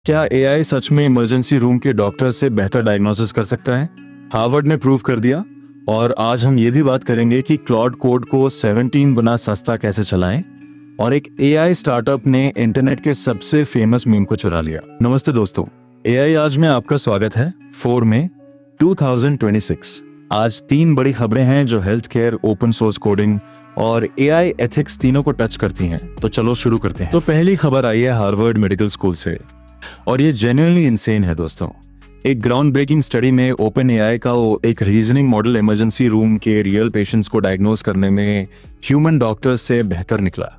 क्या एआई सच में emergency room के डॉक्टर से बेहतर डायग्नोसिस कर सकता है? हार्वर्ड ने प्रूव कर दिया। और आज हम ये भी बात करेंगे कि क्लॉड कोड को 17 गुना सस्ता कैसे चलाएं और एक एआई स्टार्टअप ने इंटरनेट के सबसे फेमस मीम को चुरा लिया। नमस्ते दोस्तों, एआई आज में आपका स्वागत है। 4 मई 2026 आज 3 बड़ी खबरें हैं जो health care, open source coding और एआई एथिक्स तीनों को टच करती हैं। तो चलो शुरू करते हैं। तो पहली खबर आई है हार्वर्ड मेडिकल स्कूल से और ये जेन्युइनली इंसेन है दोस्तों। एक ग्राउंड ब्रेकिंग स्टडी में ओपन एआई का एक रीजनिंग मॉडल इमरजेंसी रूम के रियल पेशेंट्स को डायग्नोस करने में ह्यूमन डॉक्टर्स से बेहतर निकला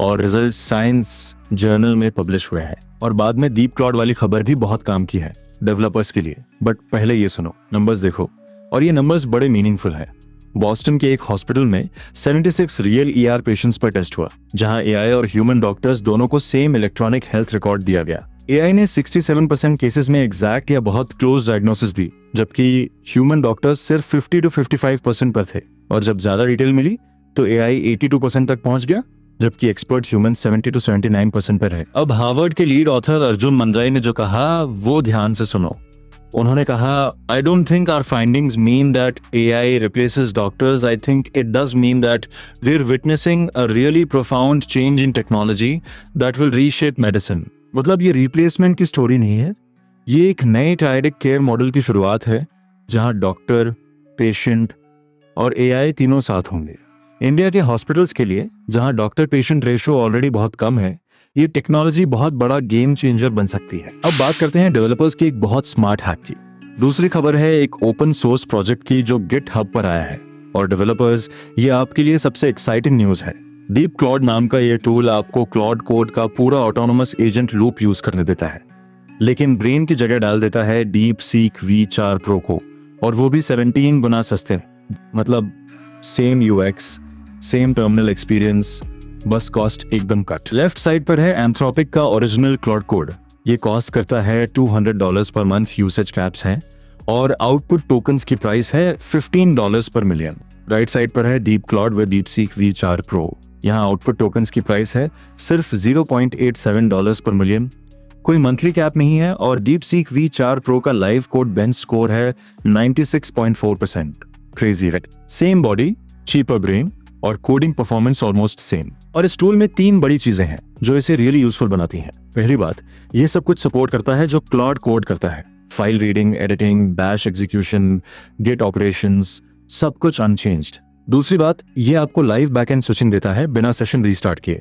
और रिजल्ट साइंस जर्नल में पब्लिश हुए हैं। और बाद में डीप क्लाउड वाली खबर भी बहुत काम की है डेवलपर्स के लिए। बट पहले ये सुनो, नंबर्स देखो, और ये नंबर्स बड़े मीनिंगफुल है। बॉस्टन के एक हॉस्पिटल में 76 रियल ईआर पेशेंट्स पर टेस्ट हुआ, जहां एआई और ह्यूमन डॉक्टर्स दोनों को सेम इलेक्ट्रॉनिक हेल्थ रिकॉर्ड दिया गया। एआई ने 67% केसेस में एग्जैक्ट या बहुत क्लोज डायग्नोसिस दी, जबकि ह्यूमन डॉक्टर्स सिर्फ 50 to 55% पर थे। और जब ज्यादा डिटेल मिली तो एआई 82% तक पहुंच गया, जबकि एक्सपर्ट ह्यूमन 70 to 79% पर है। अब हार्वर्ड के लीड ऑथर अर्जुन मंद्राई ने जो कहा वो ध्यान से सुनो। उन्होंने कहा, I don't think our findings mean that AI replaces doctors. I think it does mean that we are witnessing a really profound change in technology that will reshape medicine. मतलब ये रिप्लेसमेंट की स्टोरी नहीं है, ये एक नए direct care model की शुरुआत है जहां डॉक्टर, पेशेंट और एआई तीनों साथ होंगे। इंडिया के हॉस्पिटल्स के लिए, जहां डॉक्टर पेशेंट रेशो ऑलरेडी बहुत कम है, ये टेक्नोलॉजी बहुत बड़ा गेम चेंजर बन सकती है। अब बात करते हैं डेवलपर्स की एक बहुत स्मार्ट हैक की। दूसरी खबर है एक ओपन सोर्स प्रोजेक्ट की जो गिटहब पर आया है। और डेवलपर्स, ये आपके लिए सबसे एक्साइटिंग न्यूज है। डीप क्लाउड नाम का ये टूल आपको क्लाउड कोड का पूरा ऑटोनोमस एजेंट लूप यूज करने देता है, लेकिन ब्रेन की जगह डाल देता है डीप सीक V4 प्रो को, और वो भी 17 गुना सस्ते। मतलब same UX, same terminal experience, बस कॉस्ट एकदम कट। लेफ्ट साइड पर है एंथ्रोपिक का ओरिजिनल क्लाउड कोड। ये कॉस्ट करता है $200 पर मंथ, यूसेज कैप्स हैं, और आउटपुट टोकन्स की प्राइस है $15 पर मिलियन। राइट साइड पर है deep cloud with DeepSeek V4 pro. यहाँ आउटपुट टोकन्स की प्राइस है सिर्फ $0.87 पर मिलियन। कोई मंथली कैप नहीं है, और डीपसीक V4 प्रो का लाइव कोड बेंच स्कोर है 96.4%। Crazy right? Same body, cheaper brain और कोडिंग परफॉर्मेंस ऑलमोस्ट सेम। और इस टूल में 3 बड़ी चीजें हैं जो इसे रियली यूजफुल बनाती हैं। पहली बात, ये सब कुछ सपोर्ट करता है जो क्लाउड कोड करता है। File reading, editing, bash execution, git operations, सब कुछ अनचेंज्ड। दूसरी बात, ये आपको लाइव बैकएंड स्विचिंग देता है बिना सेशन रीस्टार्ट किए।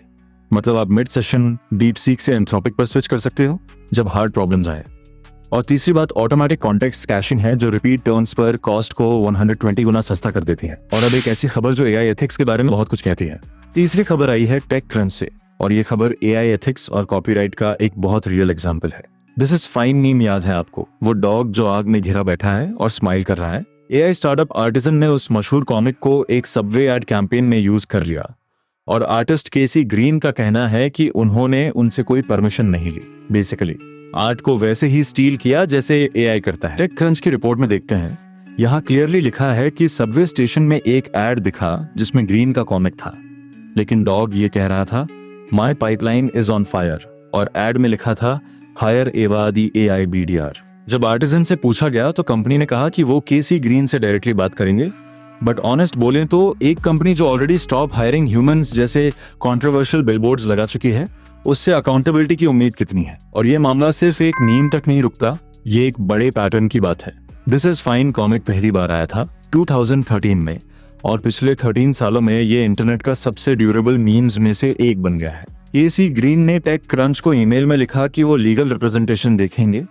मतलब आप मिड सेशन डीपसीक से एंथ्रोपिक पर स्विच कर सकते हो जब हार्ड प्रॉब्लम्स आए। और तीसरी बात, ऑटोमेटिक कॉन्टेक्स्ट कैशिंग है जो रिपीट टर्न्स पर कॉस्ट को 120 गुना सस्ता कर देती है। और अब एक ऐसी खबर जो एआई एथिक्स के बारे में बहुत कुछ कहती है। तीसरी खबर आई है टेक क्रंच से, और ये खबर एआई एथिक्स और कॉपीराइट का एक बहुत रियल एग्जाम्पल है। दिस इज फाइन मीम याद है आपको? वो डॉग जो आग में घिरा बैठा है और स्माइल कर रहा है। एआई स्टार्टअप आर्टिजन ने उस मशहूर कॉमिक को एक सबवे एड कैंपेन में यूज कर लिया, और आर्टिस्ट केसी ग्रीन का कहना है कि उन्होंने उनसे कोई परमिशन नहीं ली। बेसिकली आर्ट को वैसे ही स्टील किया जैसे एआई करता है। टेक क्रंच की रिपोर्ट में देखते हैं, यहाँ क्लियरली लिखा है कि सबवे स्टेशन में एक एड दिखा जिसमें ग्रीन का कॉमिक था, लेकिन डॉग ये कह रहा था, माई पाइपलाइन इज ऑन फायर, और एड में लिखा था, हायर एवा दी एआई BDR। जब आर्टिजन से पूछा गया तो कंपनी ने कहा कि वो केसी ग्रीन से डायरेक्टली बात करेंगे। बट ऑनेस्ट बोलें तो एक कंपनी जो ऑलरेडी स्टॉप हायरिंग ह्यूमंस जैसे कंट्रोवर्शियल बिलबोर्ड्स लगा चुकी है, उससे अकाउंटेबिलिटी की उम्मीद कितनी है? और ये मामला सिर्फ एक मीम तक नहीं रुकता, ये एक बड़े पैटर्न की बात है। दिस इज फाइन कॉमिक पहली बार आया था 2013 में, और पिछले 13 सालों में ये इंटरनेट का सबसे ड्यूरेबल मीम्स में से एक बन गया है। केसी ग्रीन ने टेक क्रंच को ईमेल में लिखा कि वो लीगल रिप्रेजेंटेशन देखेंगे,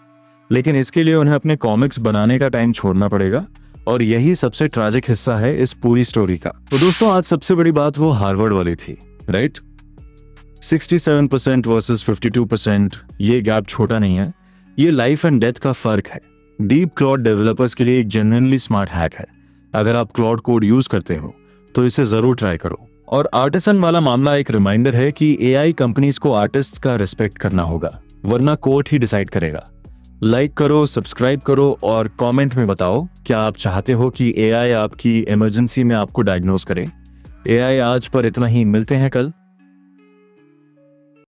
लेकिन इसके लिए उन्हें अपने कॉमिक्स बनाने का टाइम छोड़ना पड़ेगा, और यही सबसे ट्रैजिक हिस्सा है इस पूरी स्टोरी का। तो दोस्तों, आज सबसे बड़ी बात वो हार्वर्ड वाली थी, राइट? 67% वर्सेस 52%, ये गैप छोटा नहीं है, ये लाइफ एंड डेथ का फर्क है। डीप क्लाउड डेवलपर्स के लिए एक जेन्युइनली स्मार्ट हैक है। अगर आप क्लाउड कोड यूज करते हो तो इसे जरूर ट्राई करो। और आर्टिसन वाला मामला एक रिमाइंडर है कि एआई कंपनीज को आर्टिस्ट्स का रिस्पेक्ट करना होगा, वरना कोर्ट ही डिसाइड करेगा। लाइक करो, सब्सक्राइब करो, और कमेंट में बताओ क्या आप चाहते हो कि एआई आपकी इमरजेंसी में आपको डायग्नोज करे। एआई आज पर इतना ही, मिलते हैं कल।